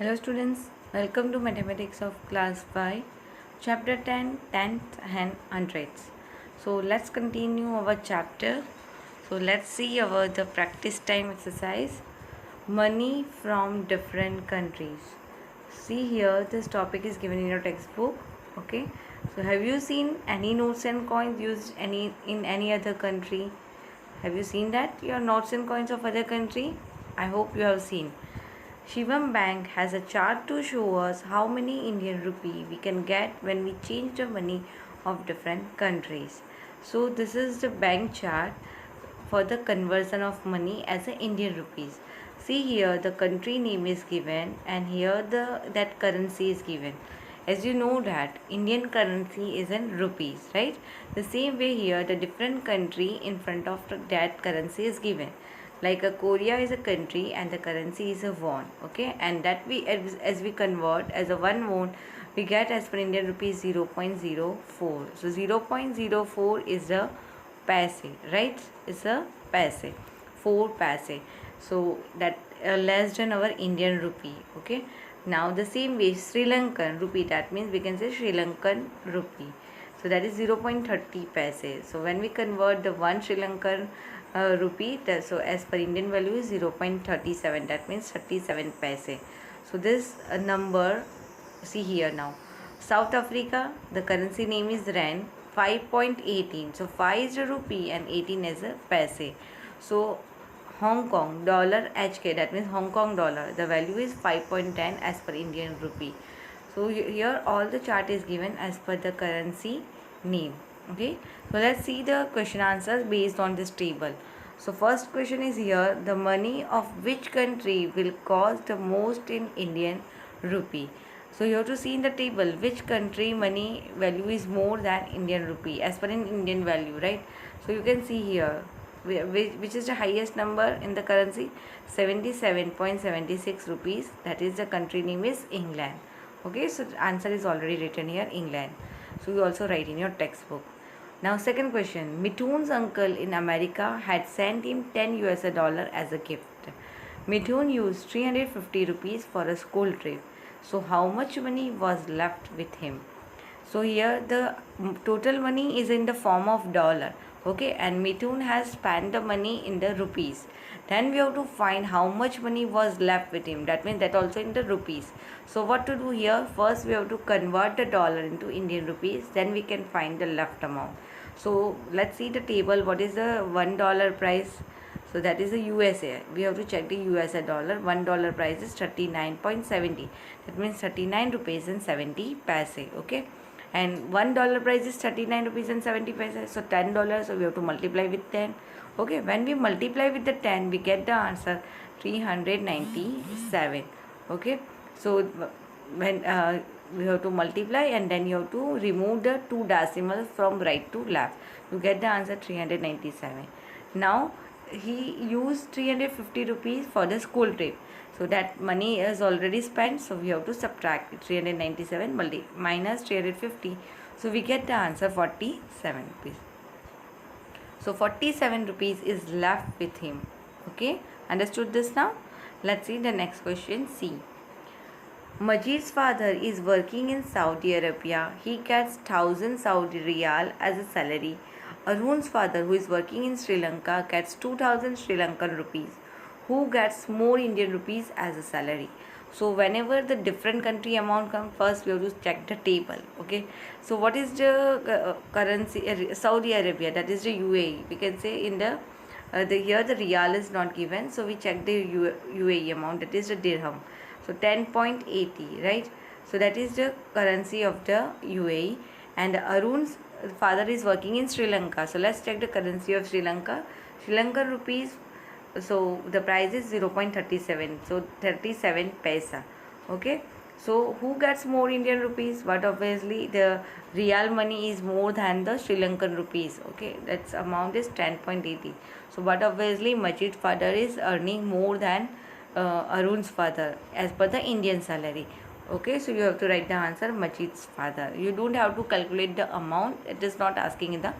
Hello students, welcome to Mathematics of Class 5, Chapter 10, 10th and Hundreds. So let's continue our chapter. So let's see about the practice time exercise. Money from different countries. See here, this topic is given in your textbook. Okay. So have you seen any notes and coins used in any other country? Have you seen that? Your notes and coins of other country? I hope you have seen. Shivam Bank has a chart to show us how many Indian rupee we can get when we change the money of different countries. So this is the bank chart for the conversion of money as a Indian rupees. See here the country name is given and here the that currency is given. As you know that Indian currency is in rupees, right? The same way here the different country in front of that currency is given. Like a Korea is a country and the currency is a won. Okay, and that as we convert as a one won, we get as per Indian rupees 0.04. So 0.04 is the paise, right? It's a paise, 4 paise. So that less than our Indian rupee. Okay, now the same way Sri Lankan rupee, that means we can say Sri Lankan rupee. So that is 0.30 paise. So when we convert the one Sri Lankan rupee, so as per Indian value is 0.37, that means 37 paise. So this number, see here now, South Africa, the currency name is rand, 5.18. So 5 is a rupee and 18 is a paise. So Hong Kong dollar HK, that means Hong Kong dollar, the value is 5.10 as per Indian rupee. So here all the chart is given as per the currency name. Okay, so let's see the question answers based on this table. So first question is here, the money of which country will cost the most in Indian rupee. So you have to see in the table which country money value is more than Indian rupee as per in Indian value, right? So you can see here which is the highest number in the currency, 77.76 rupees. That is the country name is England. Okay, so the answer is already written here, England. So you also write in your textbook. Now second question, Mithun's uncle in America had sent him 10 US dollar as a gift. Mithun used 350 rupees for a school trip. So how much money was left with him? So here the total money is in the form of dollar. Okay, and Mithun has spent the money in the rupees. Then we have to find how much money was left with him. That means that also in the rupees. So what to do here? First we have to convert the dollar into Indian rupees. Then we can find the left amount. So let's see the table. What is the $1 price? So that is the USA. We have to check the USA dollar. $1 price is 39.70. That means 39 rupees and 70 paise. Okay, and $1 price is 39 rupees and 70 paise. So $10. So we have to multiply with 10. Okay, when we multiply with the 10, we get the answer 397. Okay, so when we have to multiply and then you have to remove the two decimals from right to left, you get the answer 397. Now he used 350 rupees for the school trip, so that money is already spent, so we have to subtract 397 minus 350, so we get the answer 47 rupees. So 47 rupees is left with him. Okay, understood this now? Let's see the next question. C. Majid's father is working in Saudi Arabia. He gets 1000 Saudi Riyal as a salary. Arun's father, who is working in Sri Lanka, gets 2000 Sri Lankan rupees. Who gets more Indian rupees as a salary? So whenever the different country amount comes, first we have to check the table. Okay, so what is the currency? Saudi Arabia, that is the UAE. We can say in the here the Riyal is not given, so we check the UAE amount, that is the dirham. So 10.80, right? So that is the currency of the UAE. And Arun's father is working in Sri Lanka. So let's check the currency of Sri Lanka. Sri Lankan rupees. So the price is 0.37. So 37 paisa. Okay. So who gets more Indian rupees? But obviously the real money is more than the Sri Lankan rupees. Okay. That's amount is 10.80. So but obviously Majid's father is earning more than Arun's father as per the Indian salary. Okay, so you have to write the answer Majid's father. You don't have to calculate the amount. It is not asking in the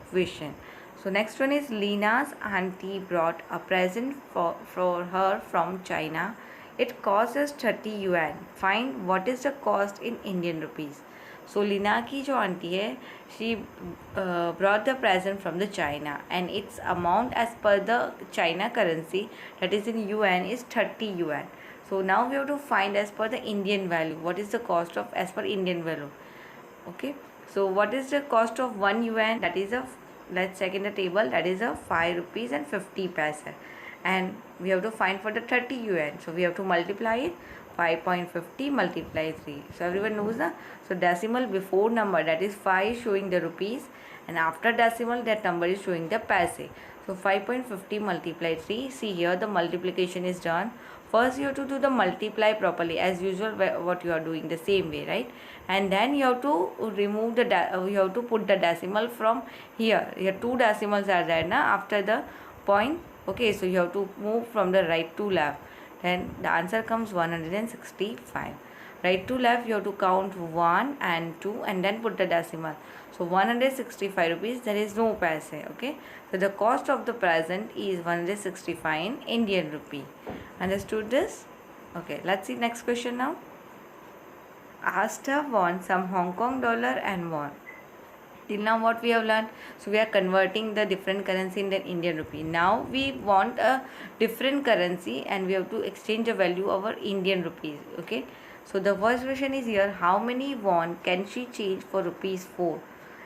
question. So next one is Lina's auntie brought a present for her from China It costs us 30 yuan. Find what is the cost in Indian rupees. So Leena की जो aunty है, she brought the present from the China and its amount as per the China currency, that is in yuan, is 30 yuan. So now we have to find as per the Indian value, what is the cost of as per Indian value. Okay, so what is the cost of 1 yuan? That is a, let's check in the table, that is a 5 rupees and 50 paise. And we have to find for the 30 yuan, so we have to multiply it. 5.50 multiply 3. So everyone knows that. So decimal before number, that is 5, showing the rupees, and after decimal that number is showing the paise. So 5.50 multiply 3. See here the multiplication is done. First you have to do the multiply properly as usual, what you are doing the same way, right? And then you have to remove the you have to put the decimal from here. Here two decimals are there now after the point. Okay, so you have to move from the right to left. Then the answer comes 165. Right to left you have to count 1 and 2 and then put the decimal. So 165 rupees, there is no paise. Okay, so the cost of the present is 165 in Indian rupee. Understood this? Okay, let's see next question now. Asta wants some Hong Kong dollar and won. Till now what we have learned, so we are converting the different currency in the Indian rupee. Now we want a different currency and we have to exchange the value of our Indian rupees. Okay, so the first question is here, how many won can she change for rupees 4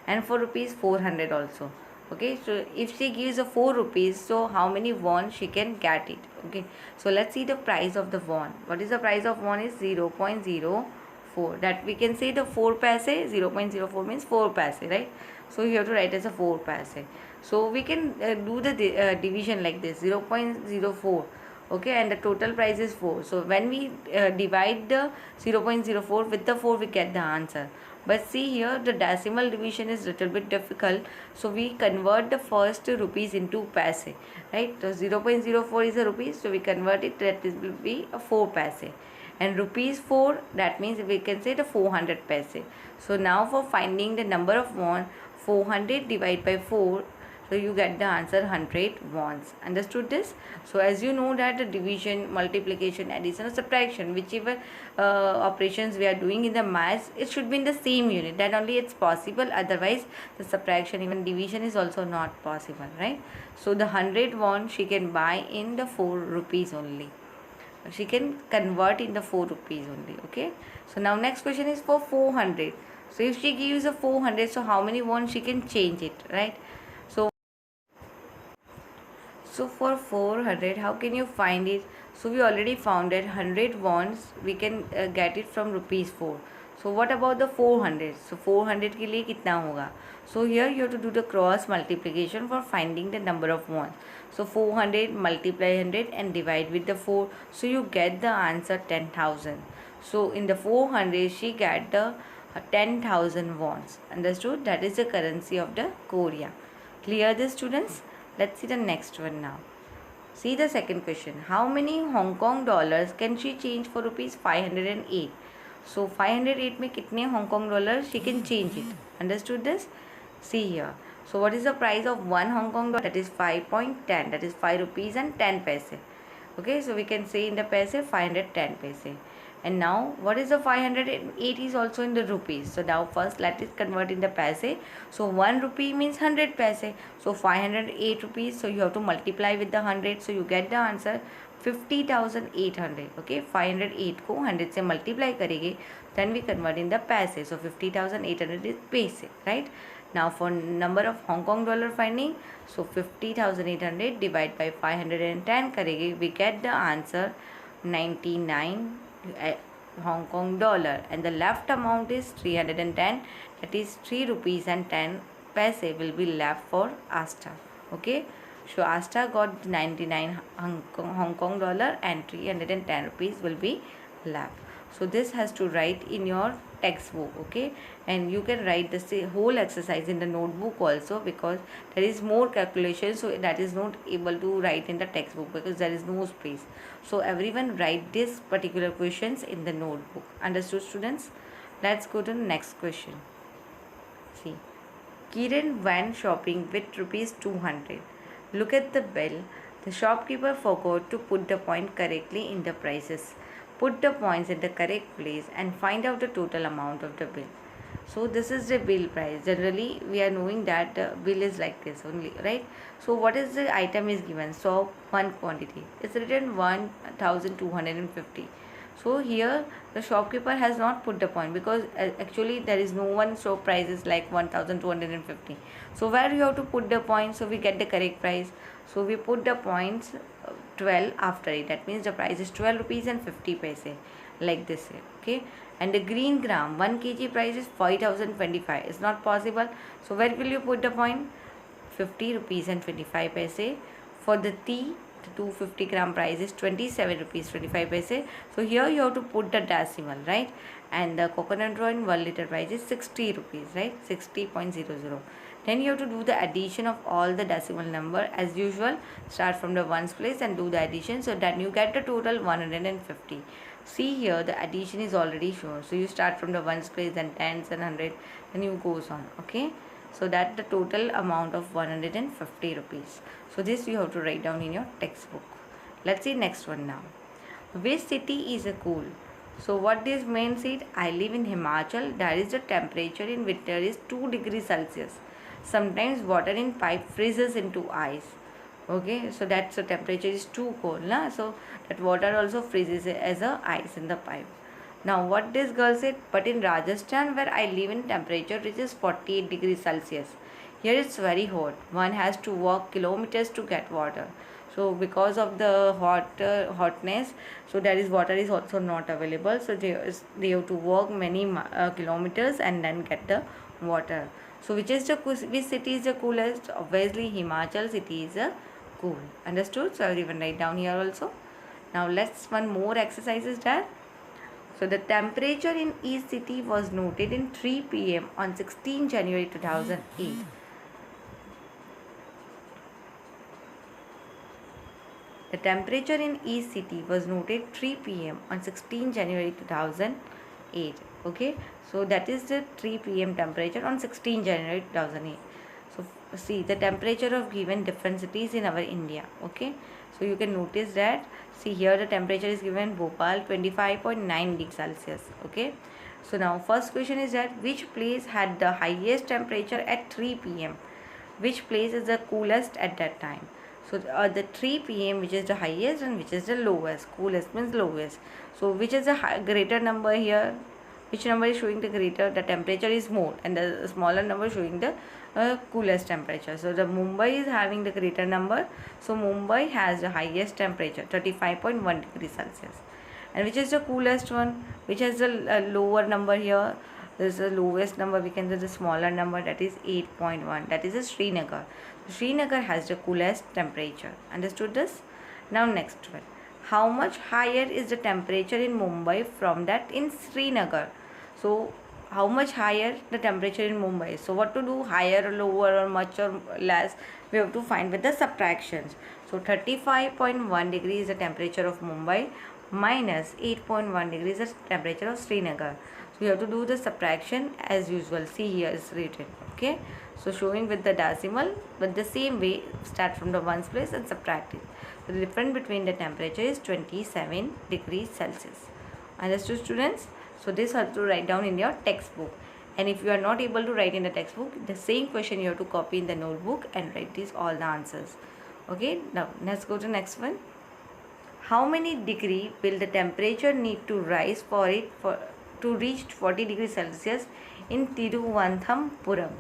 and for rupees 400 also. Okay, so if she gives a 4 rupees, so how many won she can get it. Okay, so let's see the price of the won. What is the price of won is 0.04. That we can say the 4 paise. 0.04 means 4 paise, right? So you have to write as a 4 paise. So we can do the division like this, 0.04. Okay, and the total price is 4. So when we divide the 0.04 with the 4, we get the answer. But see here the decimal division is little bit difficult, so we convert the first rupees into paise, right? So 0.04 is a rupees, so we convert it, that will be a 4 paise. And rupees 4, that means we can say the 400 paise. So now for finding the number of won, 400 divided by 4, so you get the answer 100 wons. Understood this? So as you know that the division, multiplication, addition or subtraction, whichever operations we are doing in the maths, it should be in the same unit, that only it's possible. Otherwise the subtraction, even division is also not possible, right? So the 100 won she can buy in the 4 rupees only. She can convert in the 4 rupees only. Okay, so now next question is for 400. So if she gives a 400, so how many won she can change it, right? So for 400, how can you find it? So we already found that 100 wons we can get it from rupees 4. So what about the 400? So 400 के लिए कितना होगा? So here you have to do the cross multiplication for finding the number of wons. So 400 multiply 100 and divide with the 4. So you get the answer 10,000. So in the 400 she get the 10,000 wons. Understood? That is the currency of the Korea. Clear this, students? Let's see the next one now. See the second question. How many Hong Kong dollars can she change for rupees 508? So 508 में कितने Hong Kong dollars she can change it. Understood this? See here. So what is the price of 1 Hong Kong dollar? That is 5.10. That is 5 rupees and 10 paise. Okay, so we can say in the paise 510 paise. And now what is the 508 is also in the rupees. So now first let us convert in the paise. So 1 rupee means 100 paise. So 508 rupees. So you have to multiply with the 100. So you get the answer 50,800. Okay, 508 को 100 से multiply करेंगे, then we convert in the paise. So 50,800 is paise, right? Now for number of Hong Kong dollar finding, so 50,800 divided by 510 करेंगे, we get the answer 99 Hong Kong dollar, and the left amount is 310, that is 3 rupees and 10 paise will be left for Asta. Okay, so Asta got 99 Hong Kong dollar and 310 rupees will be left. So this has to write in your textbook. Okay, and you can write the whole exercise in the notebook also, because there is more calculation, so that is not able to write in the textbook because there is no space. So everyone write this particular questions in the notebook. Understood, students? Let's go to the next question. See, Kiran went shopping with rupees 200. Look at the bill. The shopkeeper forgot to put the point correctly in the prices. put the points in the correct place and find out the total amount of the bill. So this is the bill price. Generally we are knowing that bill is like this only, right? So what is the item is given? So one quantity, it's written 1250. So here the shopkeeper has not put the point, because actually there is no one show prices like 1250. So where you have to put the point so we get the correct price? So we put the points 12 after it. That means the price is 12 rupees and 50 paise, like this here. Okay, and the green gram 1 kg price is 5025. It's not possible. So where will you put the point? 50 rupees and 25 paise. For the tea, the 250 gram price is 27 rupees 25 paise. So here you have to put the decimal, right? And the coconut oil 1 liter price is 60 rupees, right? 60.00. Then you have to do the addition of all the decimal number as usual. Start from the ones place and do the addition, so that you get the total 150. See here the addition is already shown. So you start from the ones place, then tens and hundred, then you goes on. Okay, so that the total amount of 150 rupees. So this you have to write down in your textbook. Let's see next one now. Which city is a cool? So what this means is, I live in Himachal. That is the temperature in winter is 2 degrees Celsius. Sometimes water in pipe freezes into ice. Okay, so that's the temperature is too cold, na? So that water also freezes as a ice in the pipe. Now what this girl said, but in Rajasthan where I live in temperature which is 48 degrees Celsius. Here it's very hot. One has to walk kilometers to get water. So because of the hotness, so that is water is also not available. So they have to walk many kilometers and then get the water. So which city is the coolest? Obviously Himachal city is a cool. Understood? So I will even write down here also. Now let's one more exercise is that. So the temperature in each city was noted in 3 p.m. on 16 January 2008. The temperature in each city was noted 3 p.m. on 16 January 2008. Okay, so that is the 3 p.m. temperature on 16 January 2008. So see the temperature of given different cities in our India. Okay, so you can notice that. See here the temperature is given Bhopal 25.9 degrees Celsius. Okay, so now first question is that which place had the highest temperature at 3 p.m. Which place is the coolest at that time? So the 3 p.m. which is the highest and which is the lowest. Coolest means lowest. So which is the greater number here? Which number is showing the greater? The temperature is more, and the smaller number showing the coolest temperature. So the Mumbai is having the greater number. So Mumbai has the highest temperature 35.1 degrees Celsius. And which is the coolest one? Which has the lower number here? This is the lowest number. We can say the smaller number, that is 8.1. That is a Srinagar. Srinagar has the coolest temperature. Understood this? Now next one. How much higher is the temperature in Mumbai from that in Srinagar? So how much higher the temperature in Mumbai? So what to do? Higher or lower or much or less? We have to find with the subtractions. So 35.1 degrees is the temperature of Mumbai minus 8.1 degrees is the temperature of Srinagar. So you have to do the subtraction as usual. See here is written. Okay. So showing with the decimal, but the same way start from the ones place and subtract it. So the difference between the temperature is 27 degrees Celsius. Understood students? So this have to write down in your textbook. And if you are not able to write in the textbook, the same question you have to copy in the notebook and write these all the answers. Okay, now let's go to next one. How many degree will the temperature need to rise to reach 40 degrees Celsius in Tiruvananthapuram?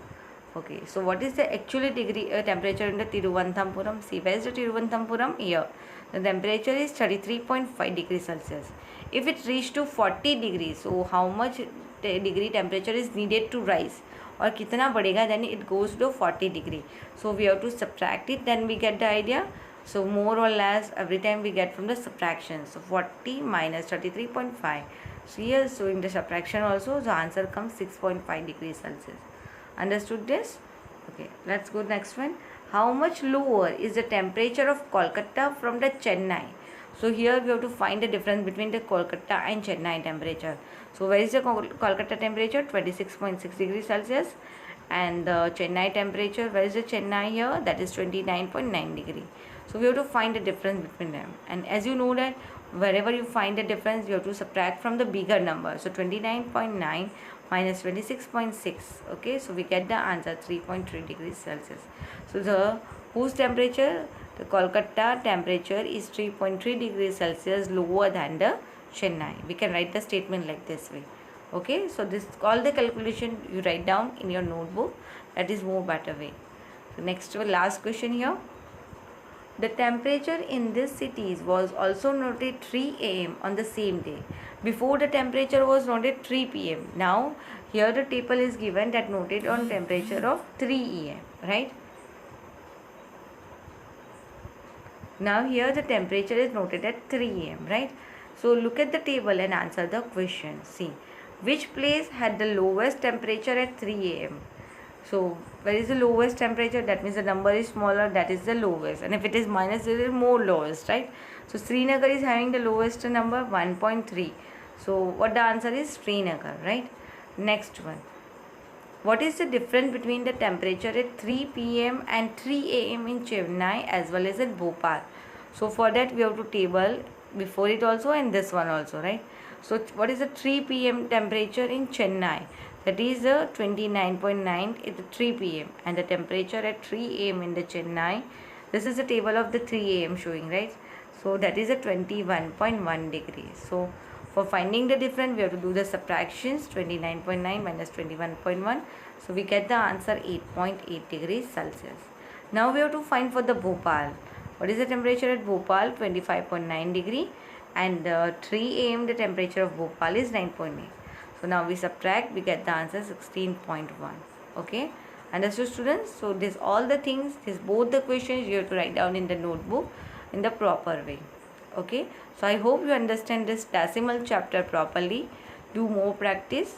Okay, so what is the actual degree temperature in the Tiruvananthapuram? See, where is the Tiruvananthapuram? Here. The temperature is 33.5 degrees Celsius. If it reached to 40 degrees, so how much degree temperature is needed to rise? Or kitna badega, then it goes to 40 degree. So we have to subtract it, then we get the idea. So more or less every time we get from the subtraction. So 40 minus 33.5. So here showing the subtraction also, the answer comes 6.5 degrees Celsius. Understood this? Okay, let's go next one. How much lower is the temperature of Kolkata from the Chennai? So here we have to find the difference between the Kolkata and Chennai temperature. So where is the Kolkata temperature? 26.6 degrees Celsius. And the Chennai temperature, where is the Chennai here? That is 29.9 degree. So we have to find the difference between them. And as you know that wherever you find the difference, you have to subtract from the bigger number. So 29.9 minus 26.6. Okay, so we get the answer 3.3 degrees Celsius. So the whose temperature? The Kolkata temperature is 3.3 degrees Celsius lower than the Chennai. We can write the statement like this way. Okay, so this all the calculation you write down in your notebook. That is more better way. So next last question here. The temperature in these cities was also noted 3 am on the same day. Before the temperature was noted 3 pm. Now here the table is given that noted on temperature of 3 am, right? Now here the temperature is noted at 3 am, right? So look at the table and answer the question. See, which place had the lowest temperature at 3 am? So where is the lowest temperature? That means the number is smaller, that is the lowest. And if it is minus, it is more lowest, right? So Srinagar is having the lowest number 1.3. So what the answer is? Srinagar, right? Next one. What is the difference between the temperature at 3 pm and 3 am in Chennai as well as in Bhopal? So for that we have to table before it also and this one also, right? So what is the 3 pm temperature in Chennai? That is 29.9 at 3 pm, and the temperature at 3 am in the Chennai. This is the table of the 3 am showing, right? So that is a 21.1 degrees. So for finding the difference, we have to do the subtractions. 29.9 minus 21.1. So we get the answer 8.8 degrees Celsius. Now we have to find for the Bhopal. What is the temperature at Bhopal? 25.9 degree, and 3 am the temperature of Bhopal is 9.8. So now we subtract, we get the answer 16.1. Okay, understood students? So this all the things, this both the questions you have to write down in the notebook in the proper way. Okay, so I hope you understand this decimal chapter properly. Do more practice.